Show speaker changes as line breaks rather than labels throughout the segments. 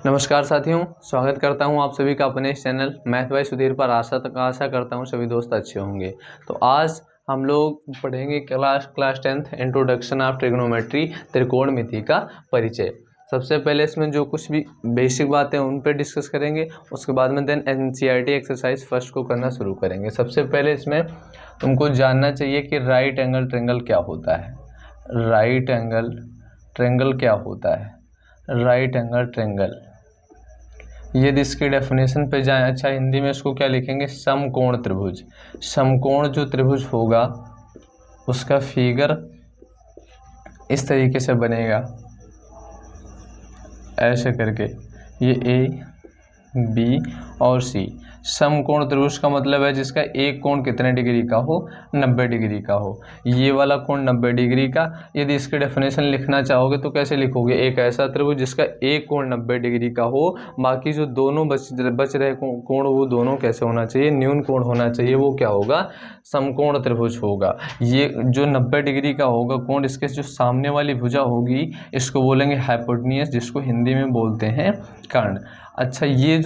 नमस्कार साथियों, स्वागत करता हूं आप सभी का अपने इस चैनल मैथ बाय सुधीर पर। आशा करता हूं सभी दोस्त अच्छे होंगे। तो आज हम लोग पढ़ेंगे class 10th introduction of trigonometry, त्रिकोणमिति का परिचय। सबसे पहले इसमें जो कुछ भी बेसिक बातें उन पर डिस्कस करेंगे, उसके बाद में देन एनसीईआरटी एक्सरसाइज फर्स्ट को करना शुरू करेंगे। सबसे पहले इसमें तुमको जानना चाहिए कि राइट एंगल ट्रायंगल क्या होता है। राइट एंगल ट्रायंगल क्या होता है? राइट एंगल ट्रायंगल, यदि इसकी डेफिनेशन पे जाएं, अच्छा हिंदी में इसको क्या लिखेंगे? समकोण त्रिभुज। समकोण जो त्रिभुज होगा उसका फिगर इस तरीके से बनेगा, ऐसे करके, ये ए बी और सी। समकोण त्रिभुज का मतलब है जिसका एक कोण कितने डिग्री का हो? 90 डिग्री का हो। ये वाला कोण 90 डिग्री का। यदि इसकी डेफिनेशन लिखना चाहोगे तो कैसे लिखोगे? एक ऐसा त्रिभुज जिसका एक कोण 90 डिग्री का हो, बाकी जो दोनों बच रहे कोण वो दोनों कैसे होना चाहिए? न्यून कोण होना चाहिए। वो क्या होगा? समकोण त्रिभुज होगा। ये जो 90 डिग्री का होगा कोण, इसके जो सामने वाली भुजा होगी इसको बोलेंगे हाइपोटेन्यूस, जिसको हिंदी में बोलते हैं कर्ण। अच्छा, ये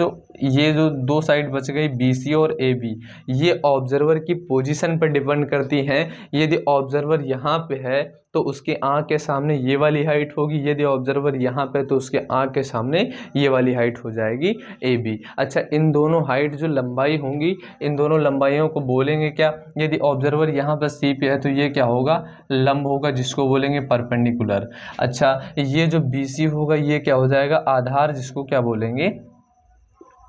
जो दो साइड बच गई BC और AB, ये ऑब्जर्वर की पोजीशन पर डिपेंड करती हैं। यदि ऑब्जर्वर यहाँ पे है तो उसकी आँख के सामने ये वाली हाइट होगी, यदि ऑब्जर्वर यहाँ पे तो उसके आँख के सामने ये वाली हाइट हो जाएगी AB। अच्छा, इन दोनों हाइट जो लंबाई होंगी, इन दोनों लंबाइयों को बोलेंगे क्या? यदि ऑब्जर्वर यहाँ पर C पे है तो ये क्या होगा? लंब होगा, जिसको बोलेंगे परपेंडिकुलर। अच्छा, ये जो BC होगा ये क्या हो जाएगा? आधार, जिसको क्या बोलेंगे?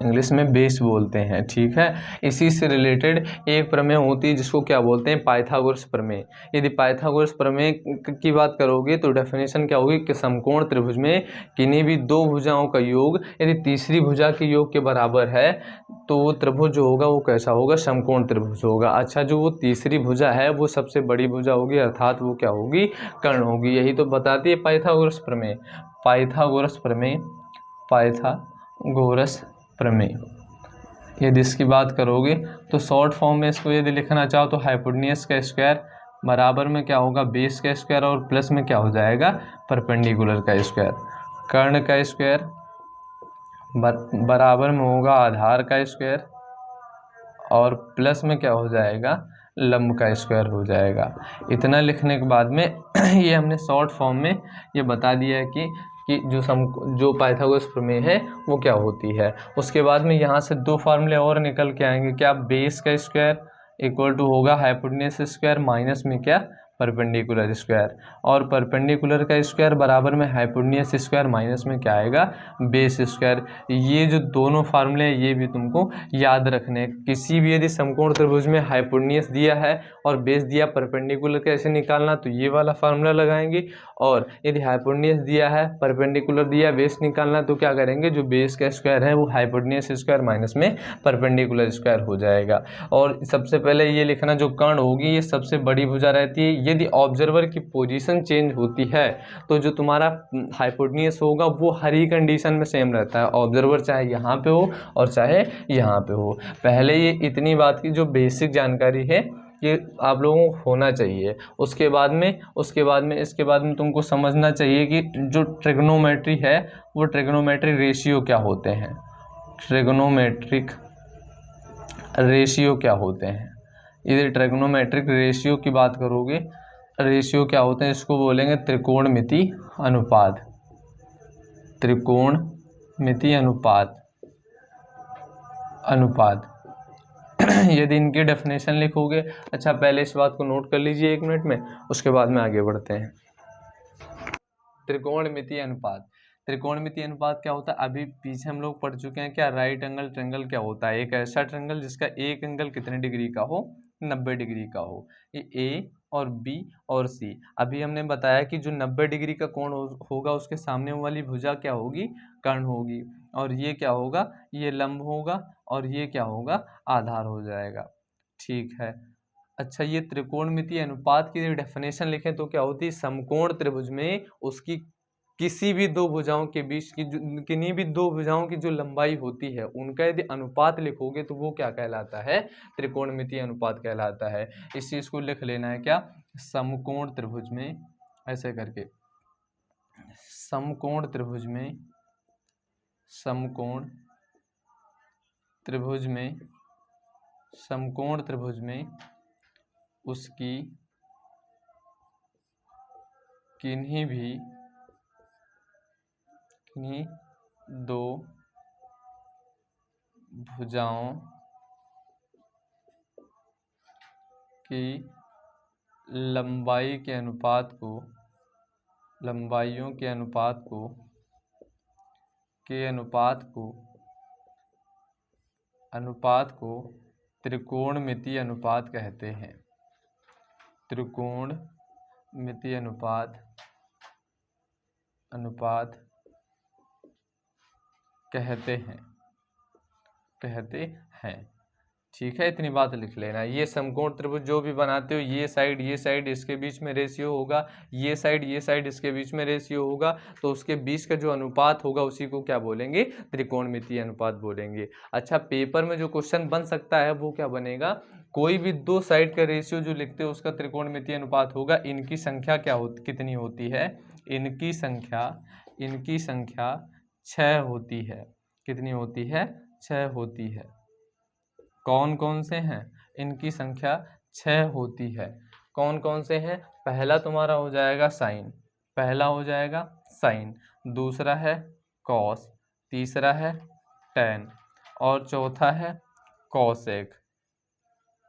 इंग्लिश में बेस बोलते हैं। ठीक है, इसी से रिलेटेड एक प्रमेय होती है जिसको क्या बोलते हैं? पाइथागोरस प्रमेय। यदि पाइथागोरस प्रमेय की बात करोगे तो डेफिनेशन क्या होगी कि समकोण त्रिभुज में किन्हीं भी दो भुजाओं का योग यदि तीसरी भुजा के योग के बराबर है तो वो त्रिभुज जो होगा वो कैसा होगा? समकोण त्रिभुज होगा। अच्छा, जो वो तीसरी भुजा है वो सबसे बड़ी भुजा होगी, अर्थात वो क्या होगी? कर्ण होगी। यही तो बताती है पाइथागोरस प्रमेय। पाइथागोरस प्रमेय, पाइथागोरस प्रमेय। यदि इसकी बात करोगे तो शॉर्ट फॉर्म में इसको यदि लिखना चाहो तो हाइपोटेन्यूस का स्क्वायर बराबर में क्या होगा? बेस का स्क्वायर, और प्लस में क्या हो जाएगा? परपेंडिकुलर का स्क्वायर। कर्ण का स्क्वायर बराबर में होगा आधार का स्क्वायर, और प्लस में क्या हो जाएगा? लंब का स्क्वायर हो जाएगा। इतना लिखने के बाद में ये हमने शॉर्ट फॉर्म में ये बता दिया है कि जो पाइथागोरस प्रमेय है वो क्या होती है। उसके बाद में यहाँ से दो फार्मूले और निकल के आएंगे। क्या? बेस का स्क्वायर इक्वल टू होगा हाइपोटेन्यूस स्क्वायर माइनस में क्या? परपेंडिकुलर स्क्वायर, और परपेंडिकुलर का स्क्वायर बराबर में हाइपोटेन्यूस स्क्वायर माइनस में क्या आएगा? Base square. ये जो दोनों फार्मूले हैं ये भी तुमको याद रखने। किसी भी यदि समकोण त्रिभुज में हाइपोटेन्यूस दिया है और बेस दिया, परपेंडिकुलर कैसे निकालना? तो ये वाला फार्मूला लगाएंगे। और यदि हाइपोटेन्यूस दिया है, परपेंडिकुलर दिया, बेस निकालना, तो क्या करेंगे? जो बेस का स्क्वायर है वो हाइपोटेन्यूस स्क्वायर माइनस में परपेंडिकुलर स्क्वायर हो जाएगा। और सबसे पहले ये लिखना, जो कर्ण होगी ये सबसे बड़ी भुजा रहती है। यदि ऑब्जर्वर की पोजीशन चेंज होती है तो जो तुम्हारा हाइपोटेन्यूस होगा वो हर ही कंडीशन में सेम रहता है, ऑब्जर्वर चाहे यहाँ पे हो और चाहे यहाँ पे हो। पहले ये इतनी बात की जो बेसिक जानकारी है ये आप लोगों को होना चाहिए। उसके बाद में तुमको समझना चाहिए कि जो ट्रिग्नोमेट्री है वो ट्रिग्नोमेट्रिक रेशियो क्या होते हैं। ट्रिग्नोमेट्रिक रेशियो क्या होते हैं? यदि ट्रिग्नोमेट्रिक रेशियो की बात करोगे, रेशियो क्या होते हैं? इसको बोलेंगे त्रिकोणमिति अनुपात। त्रिकोणमिति अनुपात। यदि इनकी डेफिनेशन लिखोगे, अच्छा पहले इस बात को नोट कर लीजिए 1 मिनट में, उसके बाद में आगे बढ़ते हैं। त्रिकोणमिति अनुपात। त्रिकोणमिति अनुपात क्या होता है? अभी पीछे हम लोग पढ़ चुके हैं। क्या? राइट एंगल ट्रायंगल क्या होता है? एक ऐसा ट्रायंगल जिसका एक एंगल कितने डिग्री का हो? 90 डिग्री का हो। ये ए और बी और सी। अभी हमने बताया कि जो 90 डिग्री का कोण होगा उसके सामने वाली भुजा क्या होगी? कर्ण होगी। और ये क्या होगा? ये लंब होगा, और ये क्या होगा? आधार हो जाएगा। ठीक है। अच्छा, ये त्रिकोणमिति अनुपात की डेफिनेशन लिखें तो क्या होती है? समकोण त्रिभुज में उसकी किसी भी दो भुजाओं के बीच की किन्हीं भी दो भुजाओं की जो लंबाई होती है उनका यदि अनुपात लिखोगे तो वो क्या कहलाता है? त्रिकोणमिति अनुपात कहलाता है। इस चीज को लिख लेना है। क्या? समकोण त्रिभुज में, ऐसे करके, समकोण त्रिभुज में समकोण त्रिभुज में उसकी किन्हीं दो भुजाओं की लंबाइयों के अनुपात को त्रिकोणमितीय अनुपात कहते हैं। त्रिकोणमितीय अनुपात कहते हैं। ठीक है, इतनी बात लिख लेना। ये समकोण त्रिभुज जो भी बनाते हो, ये साइड इसके बीच में रेशियो होगा, ये साइड इसके बीच में रेशियो होगा, तो उसके बीच का जो अनुपात होगा उसी को क्या बोलेंगे? त्रिकोणमितीय अनुपात बोलेंगे। अच्छा, पेपर में जो क्वेश्चन बन सकता है वो क्या बनेगा? कोई भी दो साइड का रेशियो जो लिखते हो उसका त्रिकोणमितीय अनुपात होगा। इनकी संख्या कितनी होती है? इनकी संख्या 6 होती है। कितनी होती है? 6 होती है। कौन कौन से हैं? इनकी संख्या 6 होती है। कौन कौन से हैं? पहला तुम्हारा हो जाएगा साइन, दूसरा है कॉस, तीसरा है टैन, और चौथा है कॉसेक,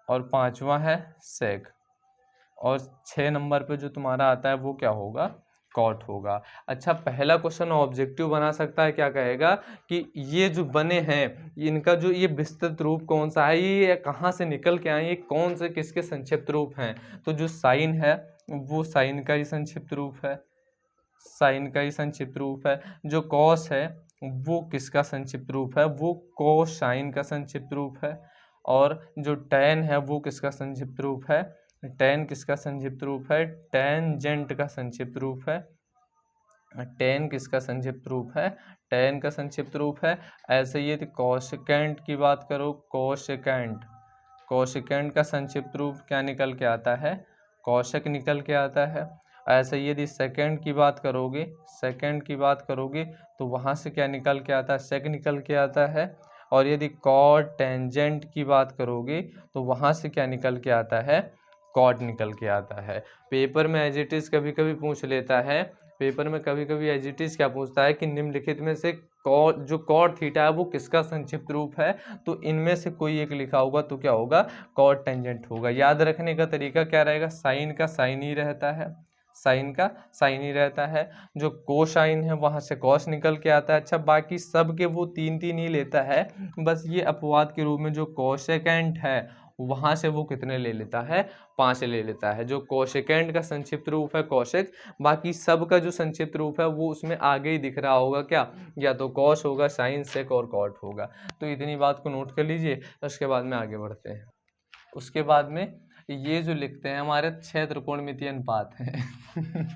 और पांचवा है सेक, और 6 नंबर पे जो तुम्हारा आता है वो क्या होगा? कॉट होगा। अच्छा, पहला क्वेश्चन ऑब्जेक्टिव बना सकता है, क्या कहेगा कि ये जो बने हैं इनका जो ये विस्तृत रूप कौन सा है, ये कहाँ से निकल के आए, ये कौन से किसके संक्षिप्त रूप हैं? तो जो साइन है वो साइन का ही संक्षिप्त रूप है, जो कॉस है वो किसका संक्षिप्त रूप है? वो कोसाइन का संक्षिप्त रूप है, और जो टैन है वो किसका संक्षिप्त रूप है? टैन किसका संक्षिप्त रूप है? टेंजेंट का संक्षिप्त रूप है। टैन किसका संक्षिप्त रूप है? टैन का संक्षिप्त रूप है। ऐसे ही यदि कोसेकेंट की बात करो, कोसेकेंट का संक्षिप्त रूप क्या निकल के आता है? कोसेक निकल के आता है। ऐसे ही यदि सेकेंड की बात करोगे तो वहाँ से क्या निकल के आता है? सेक निकल के आता है। और यदि कॉट टेंजेंट की बात करोगे तो वहाँ से क्या निकल के आता है? कॉट निकल के आता है। पेपर में एज इट इज़ कभी कभी पूछ लेता है, एज इट इज़ क्या पूछता है कि निम्नलिखित में से जो कॉट थीटा है वो किसका संक्षिप्त रूप है? तो इनमें से कोई एक लिखा होगा तो क्या होगा? कॉट टेंजेंट होगा। याद रखने का तरीका क्या रहेगा? साइन का साइन ही रहता है, जो कोसाइन है वहाँ से कॉस निकल के आता है। अच्छा, बाकी सब के वो 3 ही लेता है, बस ये अपवाद के रूप में जो कोसेकेंट है वहाँ से वो कितने ले लेता है? 5 ले लेता है। जो कोसेकेंट का संक्षिप्त रूप है कोसेक, बाकी सब का जो संक्षिप्त रूप है वो उसमें आगे ही दिख रहा होगा, क्या? या तो कॉस होगा, साइन, सेक और कॉट होगा। तो इतनी बात को नोट कर लीजिए, उसके बाद में आगे बढ़ते हैं। उसके बाद में ये जो लिखते हैं हमारे 6 त्रिकोणमितीय अनुपात हैं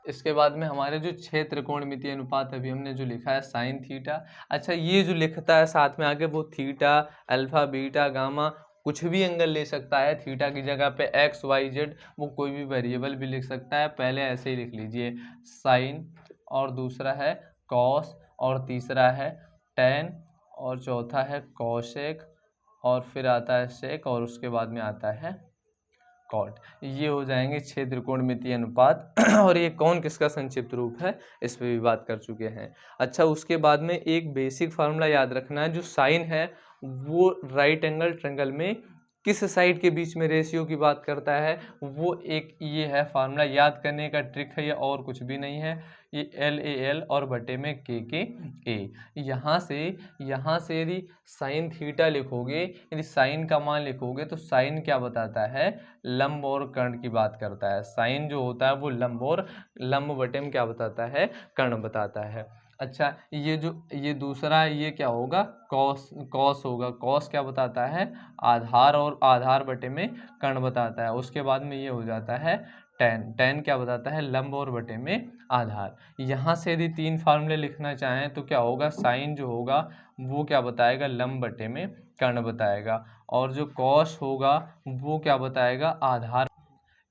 इसके बाद में हमारे जो 6 त्रिकोणमितीय अनुपात अभी हमने जो लिखा है साइन थीटा। अच्छा, ये जो लिखता है साथ में आगे वो थीटा, अल्फा, बीटा, गामा कुछ भी एंगल ले सकता है। थीटा की जगह पे एक्स, वाई, जेड वो कोई भी वेरिएबल भी लिख सकता है। पहले ऐसे ही लिख लीजिए साइन, और दूसरा है कॉस, और तीसरा है टैन, और चौथा है कॉसेक, और फिर आता है सेक, और उसके बाद में आता है कॉट। ये हो जाएंगे 6 त्रिकोणमितीय अनुपात और ये कौन किसका संक्षिप्त रूप है इस पे भी बात कर चुके हैं। अच्छा, उसके बाद में एक बेसिक फार्मूला याद रखना है। जो साइन है वो राइट एंगल ट्रायंगल में किस साइड के बीच में रेशियो की बात करता है, वो एक ये है फार्मूला। याद करने का ट्रिक है ये, और कुछ भी नहीं है। ये LAL और बटे में KA। यहाँ से यदि साइन थीटा लिखोगे, यदि साइन का मान लिखोगे तो साइन क्या बताता है? लंब और कर्ण की बात करता है। साइन जो होता है वो लंब बटे में क्या बताता है? कर्ण बताता है। अच्छा, ये दूसरा ये क्या होगा? कॉस होगा। कॉस क्या बताता है? आधार, और आधार बटे में कर्ण बताता है। उसके बाद में ये हो जाता है टैन क्या बताता है? लंब और बटे में आधार। यहाँ से यदि 3 फार्मूले लिखना चाहें तो क्या होगा? साइन जो होगा वो क्या बताएगा? लंब बटे में कर्ण बताएगा, और जो कॉस होगा वो क्या बताएगा? आधार।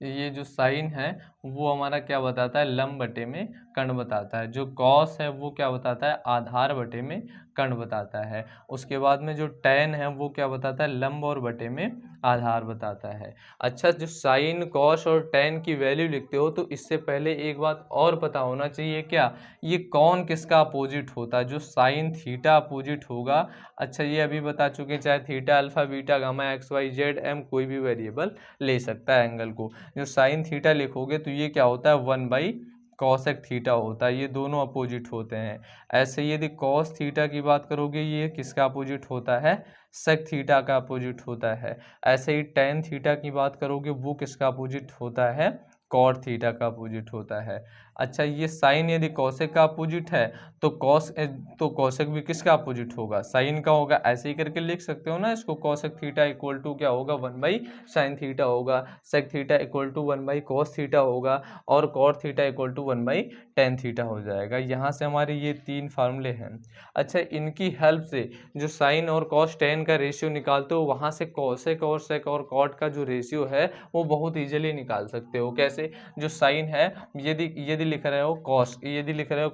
ये जो साइन है वो हमारा क्या बताता है, लंब बटे में कर्ण बताता है। जो कॉस है वो क्या बताता है, आधार बटे में कर्ण बताता है। उसके बाद में जो टैन है वो क्या बताता है, लंब और बटे में आधार बताता है। अच्छा, जो साइन कॉस और टैन की वैल्यू लिखते हो तो इससे पहले एक बात और पता होना चाहिए, क्या, ये कौन किसका अपोजिट होता है। जो साइन थीटा अपोजिट होगा, अच्छा ये अभी बता चुके, चाहे theta alpha beta gamma x y z m कोई भी वेरिएबल ले सकता है एंगल को। जो साइन थीटा लिखोगे तो ये क्या होता है, 1 कॉसेक थीटा होता है, ये दोनों अपोजिट होते हैं। ऐसे ही यदि कॉस थीटा की बात करोगे, ये किसका अपोजिट होता है, सेक थीटा का अपोजिट होता है। ऐसे ही टेन थीटा की बात करोगे, वो किसका अपोजिट होता है, कॉट थीटा का अपोजिट होता है। अच्छा, ये साइन यदि कॉसेक का अपोजिट है तो कॉसेक भी किसका अपोजिट होगा, साइन का होगा। ऐसे ही करके लिख सकते हो ना इसको, कॉसेक थीटा इक्वल टू क्या होगा, 1/sin थीटा होगा, sec theta equal to 1/cos theta होगा, और cot theta equal to 1/tan theta हो जाएगा। यहाँ से हमारे ये 3 फार्मूले हैं। अच्छा, इनकी हेल्प से जो साइन और कॉस टेन का रेशियो निकालते हो, वहाँ से कॉसेक और सेक और कॉट का जो रेशियो है वो बहुत ईजिली निकाल सकते हो। कैसे, जो साइन है, यदि लिख रहे हो कॉस, यदि लिख रहे हो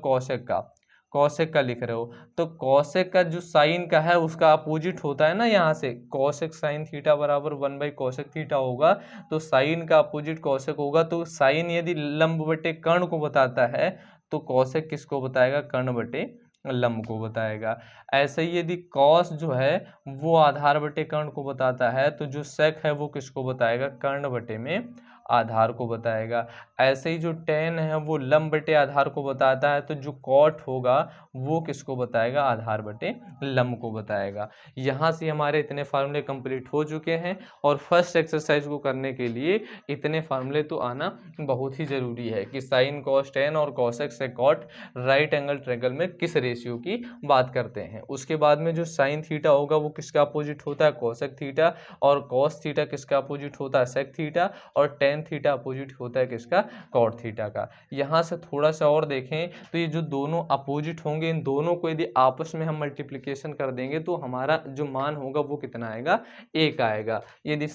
कॉसेक का लिख रहे हो, तो कॉसेक का जो साइन का है उसका अपोजिट होता है ना, यहाँ से कॉसेक साइन थीटा बराबर 1/cosec थीटा होगा, तो साइन का अपोजिट कॉसेक होगा। तो साइन यदि लंब बटे कर्ण को बताता है तो कॉसेक किसको बताएगा, कर्ण बटे लंब को बताएगा। ऐसे ही यदि कॉस जो है वो आधार बटे कर्ण को बताता है, तो जो सेक है वो किसको बताएगा, कर्ण बटे में आधार को बताएगा। ऐसे ही जो टेन है वो लंब बटे आधार को बताता है, तो जो कॉट होगा वो किसको बताएगा, आधार बटे लंब को बताएगा। यहाँ से हमारे इतने फार्मूले कंप्लीट हो चुके हैं, और फर्स्ट एक्सरसाइज को करने के लिए इतने फार्मूले तो आना बहुत ही ज़रूरी है कि साइन कॉस टेन और कॉसेक से कॉट राइट एंगल ट्रायंगल में किस रेशियो की बात करते हैं। उसके बाद में जो साइन थीटा होगा वो किसका अपोजिट होता है, कॉसेक थीटा, और कॉस थीटा किसका अपोजिट होता है, सेक थीटा, और टेन थीटा अपोजिट होता है किसका, कॉट थीटा का। यहाँ से थोड़ा सा और देखें तो ये जो दोनों अपोजिट होंगे, इन दोनों को यदि आपस में हम मल्टीप्लिकेशन कर देंगे तो हमारा जो मान होगा वो कितना आएगा, 1 आएगा। यदि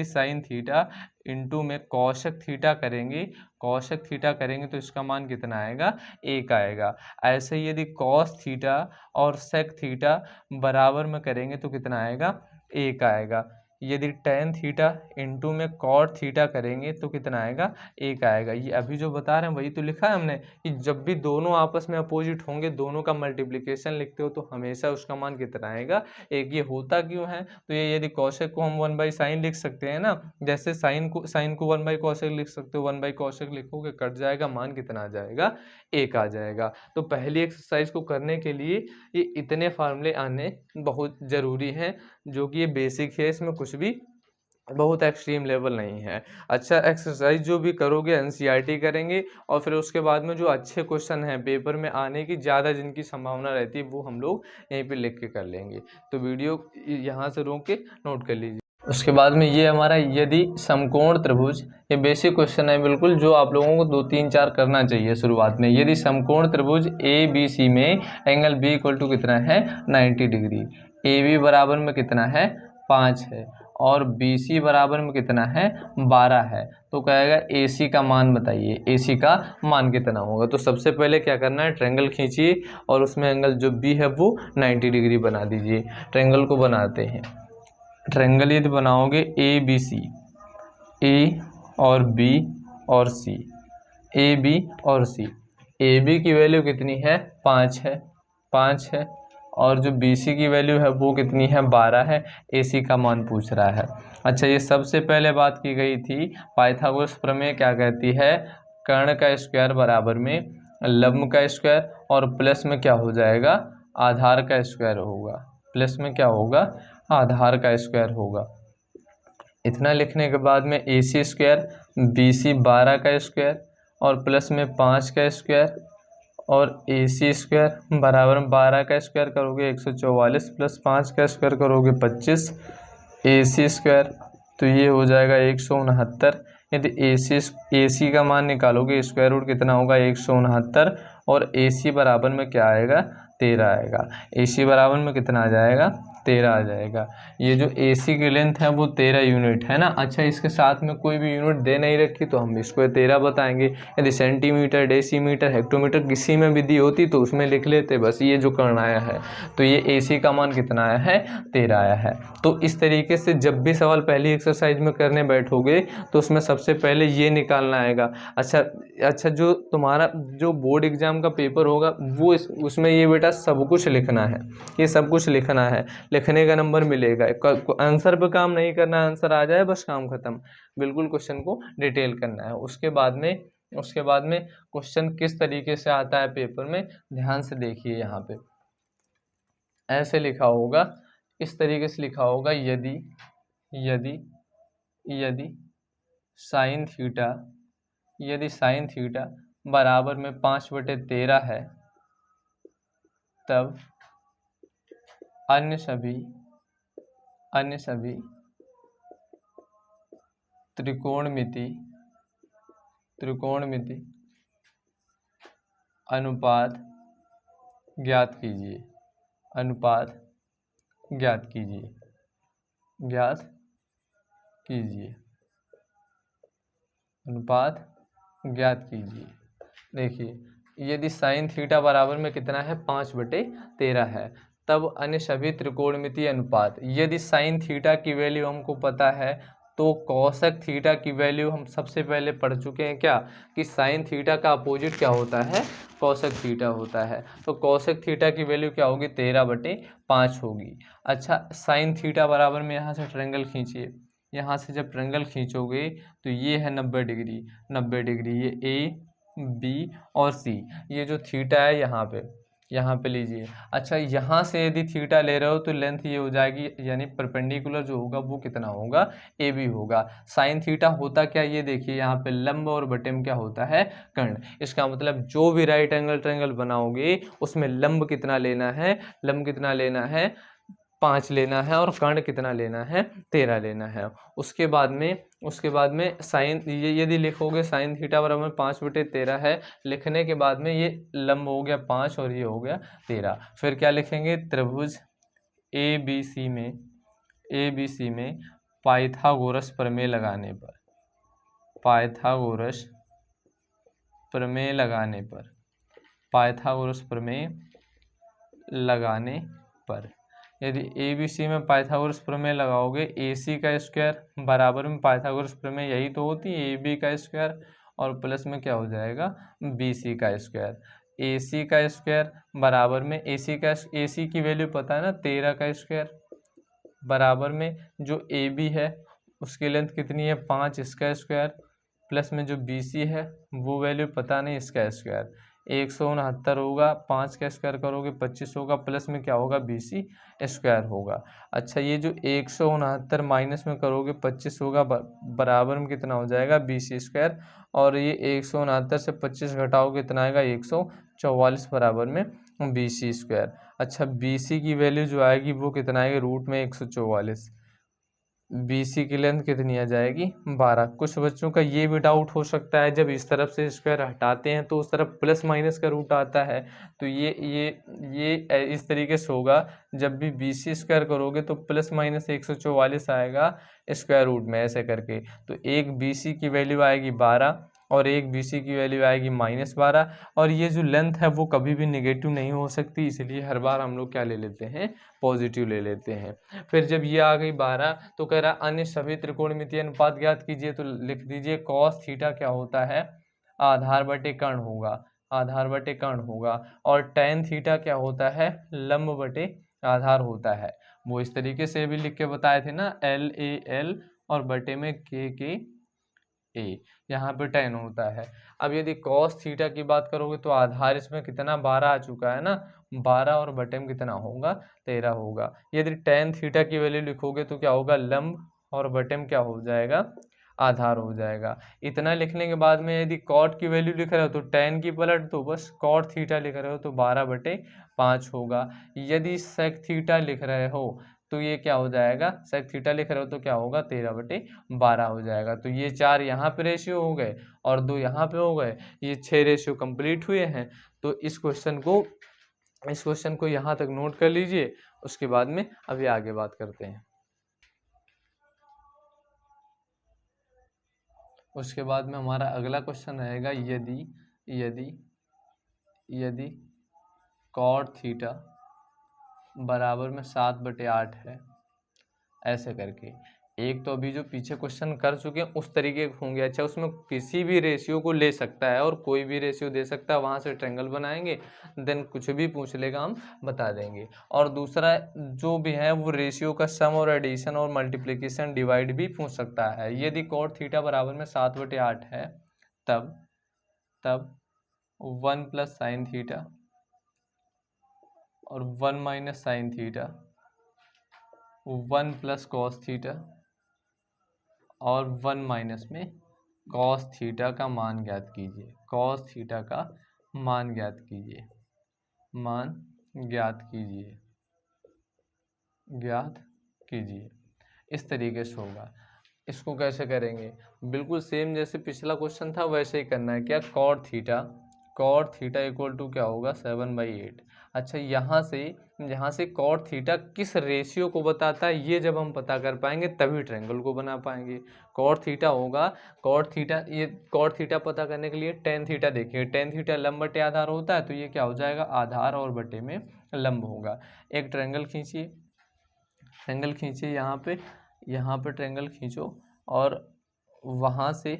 साइन थीटा इंटू में कॉसेक थीटा करेंगे तो इसका मान कितना आएगा, 1 आएगा। ऐसे ही यदि कॉस थीटा और सेक थीटा बराबर में करेंगे तो कितना आएगा, 1 आएगा। यदि टेन थीटा इंटू में कॉट थीटा करेंगे तो कितना आएगा, 1 आएगा। ये अभी जो बता रहे हैं वही तो लिखा है हमने कि जब भी दोनों आपस में अपोजिट होंगे, दोनों का मल्टीप्लिकेशन लिखते हो तो हमेशा उसका मान कितना आएगा, 1। ये होता क्यों है, तो ये यदि कॉसेक को हम 1/sin लिख सकते हैं ना, जैसे साइन को 1/cosec लिख सकते हो, 1/cosec लिखोगे कट जाएगा, मान कितना आ जाएगा, 1 आ जाएगा। तो पहली एक्सरसाइज को करने के लिए ये इतने फार्मूले आने बहुत ज़रूरी हैं, जो कि ये बेसिक है, इसमें कुछ भी बहुत एक्सट्रीम लेवल नहीं है। अच्छा, एक्सरसाइज जो भी करोगे एनसीईआरटी करेंगे, और फिर उसके बाद में जो अच्छे क्वेश्चन हैं पेपर में आने की ज़्यादा जिनकी संभावना रहती है वो हम लोग यहीं पे लिख के कर लेंगे। तो वीडियो यहाँ से रोक के नोट कर लीजिए। उसके बाद में ये हमारा यदि समकोण त्रिभुज, ये बेसिक क्वेश्चन है बिल्कुल, जो आप लोगों को 2 3 4 करना चाहिए शुरुआत में। यदि समकोण त्रिभुज ABC में एंगल B इक्वल टू कितना है, 90 डिग्री, AB बराबर में कितना है, 5 है, और BC बराबर में कितना है, 12 है, तो कहेगा AC का मान बताइए, AC का मान कितना होगा। तो सबसे पहले क्या करना है, ट्रायंगल खींचिए और उसमें एंगल जो B है वो 90 डिग्री बना दीजिए। ट्रायंगल को बनाते हैं। ट्रायंगल यदि बनाओगे ABC, A और B और C, AB और C, AB की वैल्यू कितनी है, 5 है, और जो BC की वैल्यू है वो कितनी है, 12 है। AC का मान पूछ रहा है। अच्छा, ये सबसे पहले बात की गई थी, पाइथागोरस प्रमेय क्या कहती है, कर्ण का स्क्वायर बराबर में लंब का स्क्वायर, और प्लस में क्या हो जाएगा, आधार का स्क्वायर होगा, प्लस में क्या होगा, आधार का स्क्वायर होगा। इतना लिखने के बाद में AC स्क्वायर, BC 12 का स्क्वायर, और प्लस में 5 का स्क्वायर, और AC स्क्वायर बराबर में 12 का स्क्वायर करोगे 144, प्लस 5 का स्क्वायर करोगे 25, AC स्क्वायर, तो ये हो जाएगा 169। यदि AC का मान निकालोगे, स्क्वायर रूट कितना होगा, 169, और AC बराबर में क्या आएगा, 13 आएगा। AC बराबर में कितना आ जाएगा, 13 आ जाएगा। ये जो AC की लेंथ है वो 13 यूनिट है ना। अच्छा, इसके साथ में कोई भी यूनिट दे नहीं रखी तो हम इसको 13 बताएंगे। यदि सेंटीमीटर, डेसीमीटर, हेक्टोमीटर किसी में भी दी होती तो उसमें लिख लेते। बस ये जो करना आया है, तो ये AC का मान कितना आया है, 13 आया है। तो इस तरीके से जब भी सवाल पहली एक्सरसाइज में करने बैठोगे तो उसमें सबसे पहले ये निकालना आएगा। अच्छा, जो तुम्हारा जो बोर्ड एग्जाम का पेपर होगा वो उसमें ये बेटा सब कुछ लिखना है, ये सब कुछ लिखना है। लिखने का नंबर मिलेगा, आंसर पे काम नहीं करना है, आंसर आ जाए बस काम खत्म। बिल्कुल क्वेश्चन को डिटेल करना है। उसके बाद में क्वेश्चन किस तरीके से आता है पेपर में, ध्यान से देखिए। यहाँ पे ऐसे लिखा होगा, इस तरीके से लिखा होगा, यदि यदि यदि साइन थीटा बराबर में 5/13 है, तब अन्य सभी त्रिकोणमिति अनुपात ज्ञात कीजिए। अनुपात ज्ञात कीजिए। देखिए, यदि साइन थीटा बराबर में कितना है, 5/13 है, तब अन्य सभी त्रिकोणमितीय अनुपात। यदि साइन थीटा की वैल्यू हमको पता है तो कॉसेक थीटा की वैल्यू हम सबसे पहले पढ़ चुके हैं क्या, कि साइन थीटा का अपोजिट क्या होता है, कॉसेक थीटा होता है। तो कॉसेक थीटा की वैल्यू क्या होगी, 13/5 होगी। अच्छा, साइन थीटा बराबर में यहाँ से ट्रायंगल खींचिए। यहाँ से जब ट्रायंगल खींचोगे तो ये है 90 डिग्री, ये A, B और C। ये जो थीटा है यहाँ पे लीजिए। अच्छा, यहाँ से यदि थीटा ले रहे हो तो लेंथ ये हो जाएगी, यानी परपेंडिकुलर जो होगा वो कितना होगा, AB होगा। साइन थीटा होता क्या, ये देखिए यहाँ पे लंब और बटे में क्या होता है, कर्ण। इसका मतलब जो भी राइट एंगल ट्रायंगल बनाओगे उसमें लंब कितना लेना है, 5 लेना है, और कर्ण कितना लेना है, 13 लेना है। उसके बाद में साइन, ये यदि लिखोगे साइन थीटा बराबर 5/13 है, लिखने के बाद में ये लंब हो गया 5 और ये हो गया 13। फिर क्या लिखेंगे, त्रिभुज ABC में पाइथागोरस प्रमेय लगाने पर यदि ABC में पाइथागोरस प्रमेय लगाओगे, AC का स्क्वायर बराबर में पाइथागोरस प्रमेय यही तो होती है, AB का स्क्वायर, और प्लस में क्या हो जाएगा, BC का स्क्वायर। AC का स्क्वायर बराबर में AC की वैल्यू पता है ना, 13 का स्क्वायर, बराबर में जो AB है उसकी लेंथ कितनी है, 5, इसका स्क्वायर, प्लस में जो BC है वो वैल्यू पता नहीं, इसका स्क्वायर। 169 होगा, 5 का स्क्वायर करोगे 25 होगा, प्लस में क्या होगा, BC स्क्वायर होगा। अच्छा, ये जो 169 माइनस में करोगे 25 होगा, बराबर में कितना हो जाएगा, BC स्क्वायर, और ये 169 से 25 घटाओगे कितना आएगा, 144 बराबर में BC स्क्वायर। अच्छा, BC की वैल्यू जो आएगी वो कितना आएगी, रूट में 144। BC की लेंथ कितनी आ जाएगी, 12। कुछ बच्चों का ये भी डाउट हो सकता है, जब इस तरफ से स्क्वायर हटाते हैं तो उस तरफ प्लस माइनस का रूट आता है, तो ये इस तरीके से होगा। जब भी BC स्क्वायर करोगे तो प्लस माइनस 144 आएगा स्क्वायर रूट में, ऐसे करके। तो एक BC की वैल्यू आएगी 12 और एक BC की वैल्यू आएगी -12। और ये जो लेंथ है वो कभी भी नेगेटिव नहीं हो सकती, इसलिए हर बार हम लोग क्या ले लेते हैं, पॉजिटिव ले लेते हैं। फिर जब ये आ गई 12 तो कह रहा अन्य सभी त्रिकोणमितीय अनुपात ज्ञात कीजिए, तो लिख दीजिए कॉस थीटा क्या होता है, आधार बटे कर्ण होगा, और टेन थीटा क्या होता है, लंब बटे आधार होता है। वो इस तरीके से भी लिख के बताए थे ना, LAL और बटे में KA, यहाँ पे टेन होता है। अब यदि कॉस थीटा की बात करोगे तो आधार इसमें कितना, 12 आ चुका है ना, 12 और बटे में कितना होगा, 13 होगा। यदि टेन थीटा की वैल्यू लिखोगे तो क्या होगा, लंब, और बटे में क्या हो जाएगा, आधार हो जाएगा। इतना लिखने के बाद में यदि कॉट की वैल्यू लिख रहे हो तो टेन की पलट दो, बस कॉट थीटा लिख रहे हो तो 12/5 होगा। यदि सेक थीटा लिख रहे हो तो ये क्या हो जाएगा, सेक थीटा लिख रहे हो तो क्या होगा, 13/12 हो जाएगा। तो ये 4 यहाँ पे रेशियो हो गए और 2 यहाँ पे हो गए, ये 6 रेशियो कंप्लीट हुए हैं। तो इस क्वेश्चन को इस क्वेश्चन को यहाँ तक नोट कर लीजिए, उसके बाद में अभी आगे बात करते हैं। उसके बाद में हमारा अगला क्वेश्चन रहेगा, यदि यदि यदि कॉट थीटा बराबर में 7/8 है, ऐसे करके। एक तो अभी जो पीछे क्वेश्चन कर चुके हैं उस तरीके के होंगे। अच्छा, उसमें किसी भी रेशियो को ले सकता है और कोई भी रेशियो दे सकता है, वहाँ से ट्रायंगल बनाएंगे, देन कुछ भी पूछ लेगा हम बता देंगे। और दूसरा जो भी है वो रेशियो का सम और एडिशन और मल्टीप्लिकेशन डिवाइड भी पूछ सकता है। यदि कॉट थीटा बराबर में 7/8 है, तब 1 प्लस साइन थीटा और 1 minus sine theta, 1 plus cos theta और 1 माइनस में कॉस थीटा का मान ज्ञात कीजिए। कॉस थीटा का मान ज्ञात कीजिए, मान ज्ञात कीजिए, ज्ञात कीजिए। इस तरीके से होगा। इसको कैसे करेंगे? बिल्कुल सेम जैसे पिछला क्वेश्चन था वैसे ही करना है। क्या? कॉट थीटा इक्वल टू क्या होगा? 7/8। अच्छा, यहाँ से कॉट थीटा किस रेशियो को बताता है, ये जब हम पता कर पाएंगे तभी ट्रायंगल को बना पाएंगे। कॉट थीटा होगा, ये कॉट थीटा पता करने के लिए टेन थीटा देखिए। टेन थीटा लंब बटे आधार होता है, तो ये क्या हो जाएगा? आधार और बटे में लंब होगा। एक ट्रायंगल खींचिए, यहाँ पे ट्रायंगल खींचो और वहाँ से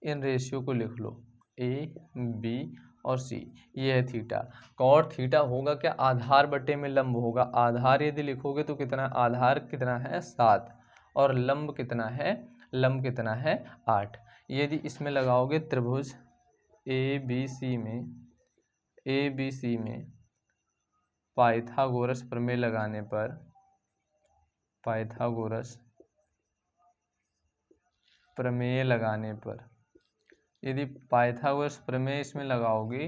इन रेशियो को लिख लो, ए बी और सी। ये है थीटा। कॉट थीटा होगा क्या? आधार बटे में लंब होगा। आधार यदि लिखोगे तो कितना? आधार कितना है? 7। और लंब कितना है? लंब कितना है? 8। यदि इसमें लगाओगे त्रिभुज ए बी सी में पाइथागोरस प्रमेय लगाने पर, यदि पाइथागोरस प्रमेय इसमें लगाओगे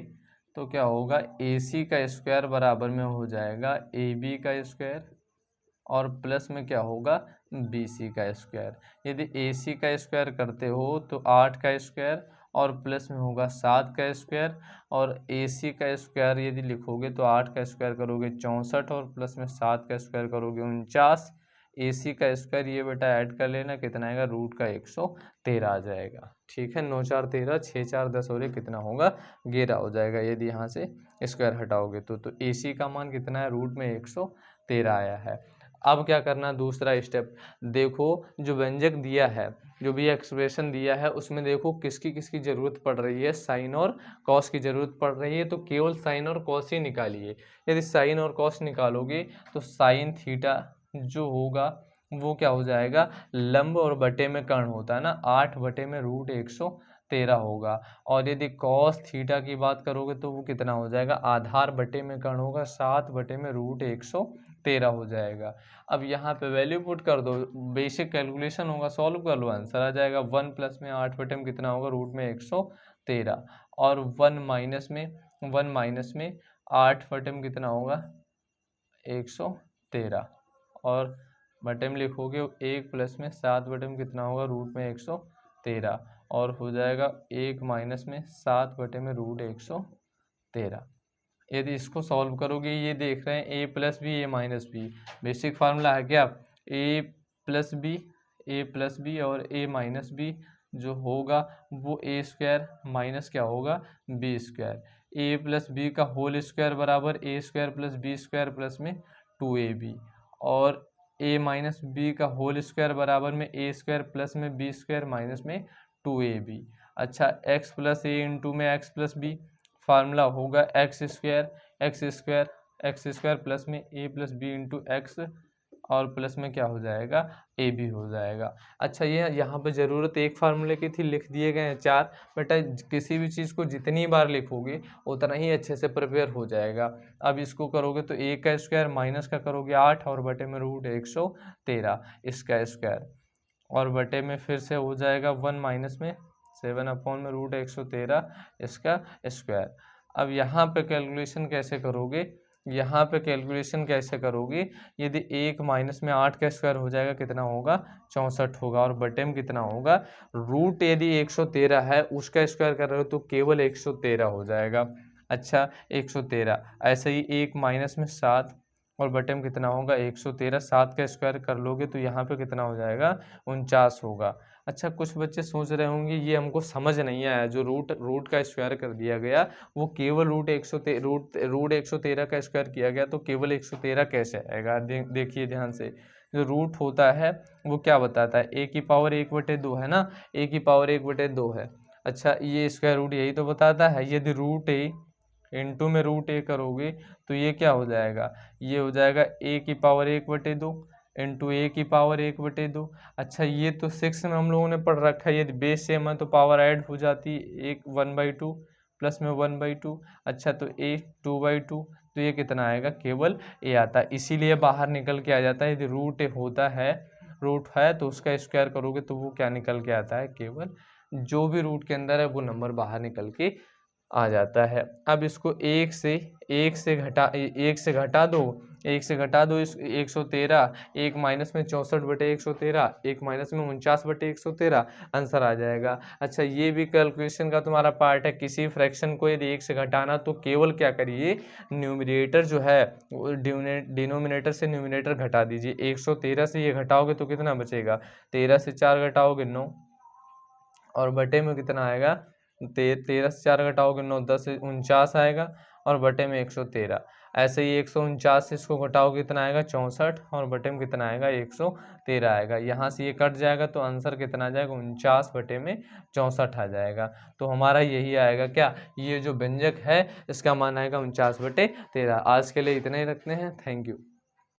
तो क्या होगा? AC का स्क्वायर बराबर में हो जाएगा AB का स्क्वायर और प्लस में क्या होगा? BC का स्क्वायर। यदि AC का स्क्वायर करते हो तो 8 का स्क्वायर और प्लस में होगा 7 का स्क्वायर। और AC का स्क्वायर यदि लिखोगे तो 8 का स्क्वायर करोगे 64 और प्लस में 7 का स्क्वायर करोगे 49। AC का स्क्वायर ये बेटा ऐड कर लेना, कितना आएगा? रूट का 113 आ जाएगा। ठीक है, 9 4 13, 6 4 10 और ये कितना होगा? 11 हो जाएगा। यदि यहाँ से स्क्वायर हटाओगे तो AC का मान कितना है? रूट में 113 आया है। अब क्या करना? दूसरा स्टेप देखो, जो व्यंजक दिया है, जो भी एक्सप्रेशन दिया है उसमें देखो किसकी किसकी ज़रूरत पड़ रही है। साइन और कॉस की ज़रूरत पड़ रही है, तो केवल साइन और कॉस ही निकालिए। यदि साइन और कॉस निकालोगे तो साइन थीटा जो होगा वो क्या हो जाएगा? लंब और बटे में कर्ण होता है ना, 8 बटे में रूट 113 होगा। और यदि कॉस थीटा की बात करोगे तो वो कितना हो जाएगा? आधार बटे में कर्ण होगा, 7 बटे में रूट 113 हो जाएगा। अब यहाँ पे वैल्यू पुट कर दो, बेसिक कैलकुलेशन होगा, सॉल्व कर लो, आंसर आ जाएगा। 1 प्लस में 8 बटे में कितना होगा? रूट में 113। और 1 माइनस में 8 बटे में कितना होगा? 113। और बटे में लिखोगे 1 प्लस में 7 बटे में कितना होगा? रूट में 113। और हो जाएगा 1 माइनस में 7 बटे में रूट 113। यदि इसको सॉल्व करोगे, ये देख रहे हैं ए प्लस बी ए माइनस बी, बेसिक फार्मूला है क्या? ए प्लस बी और ए माइनस बी जो होगा वो ए स्क्वायर माइनस क्या होगा? B square. A plus B का होल स्क्वायर बराबर A square plus B square plus में 2ab। और ए माइनस बी का होल स्क्वायर बराबर में ए स्क्वायर प्लस में बी स्क्वायर माइनस में 2ab। अच्छा, एक्स प्लस ए इंटू में एक्स प्लस बी, फार्मूला होगा एक्स स्क्वायर प्लस में A plus B into X और प्लस में क्या हो जाएगा? ए बी हो जाएगा। अच्छा, ये यहाँ पे ज़रूरत एक फार्मूले की थी, लिख दिए गए हैं 4। बेटा किसी भी चीज़ को जितनी बार लिखोगे उतना ही अच्छे से प्रिपेयर हो जाएगा। अब इसको करोगे तो ए का स्क्वायर माइनस का करोगे 8 और बटे में रूट 113 इसका स्क्वायर, और बटे में फिर से हो जाएगा 1 माइनस में 7 अपॉन में रूट 113 इसका स्क्वायर। अब यहाँ पे कैलकुलेशन कैसे करोगे? यदि 1 माइनस में 8 का स्क्वायर हो जाएगा, कितना होगा? 64 होगा। और बटे में कितना होगा? रूट यदि 113 है उसका स्क्वायर कर रहे हो तो केवल 113 हो जाएगा। अच्छा 113, ऐसे ही 1 माइनस में 7 और बटे में कितना होगा 113, 7 का स्क्वायर कर लोगे तो यहाँ पे कितना हो जाएगा 49 होगा। अच्छा कुछ बच्चे सोच रहे होंगे ये हमको समझ नहीं आया, जो रूट का स्क्वायर कर दिया गया वो केवल रूट 113 का स्क्वायर किया गया, तो केवल 113 कैसे आएगा। देखिए ध्यान से, जो रूट होता है वो क्या बताता है, a की पावर 1/2 है ना, a की पावर 1/2 है। अच्छा ये स्क्वायर रूट यही तो बताता है। यदि रूट a इंटू में रूट a करोगे तो ये क्या हो जाएगा, ये हो जाएगा a की पावर 1/2 इंटू a की पावर 1/2। अच्छा ये तो 6 में हम लोगों ने पढ़ रखा है, यदि बेस सेम है तो पावर ऐड हो जाती है, 1/2 प्लस में 1/2। अच्छा तो a 2/2, तो ये कितना आएगा, केवल a आता है। इसीलिए बाहर निकल के आ जाता है, यदि रूट होता है, रूट है तो उसका स्क्वायर करोगे तो वो क्या निकल के आता है, केवल जो भी रूट के अंदर है वो नंबर बाहर निकल के आ जाता है। अब इसको एक से घटा दो इस 113, एक माइनस में 64/113, एक माइनस में 49/113, आंसर आ जाएगा। अच्छा ये भी कैलकुलेशन का तुम्हारा पार्ट है, किसी फ्रैक्शन को यदि 1 से घटाना तो केवल क्या करिए, न्यूमरेटर जो है डिनोमिनेटर से न्यूमरेटर घटा दीजिए। 113 से ये घटाओगे तो कितना बचेगा, 13 से 4 घटाओगे 9, और बटे में कितना आएगा, 13 से 4 घटाओगे 9, 10 से 49 आएगा, और बटे में 113। ऐसे ही 149 से इसको घटाओगे कितना आएगा 64, और बटे में कितना आएगा 113 आएगा। यहाँ से ये कट जाएगा तो आंसर कितना आ जाएगा 49 बटे में 64 आ जाएगा। तो हमारा यही आएगा क्या, ये जो व्यंजक है इसका मान आएगा 49/13। आज के लिए इतना ही रखते हैं, थैंक यू।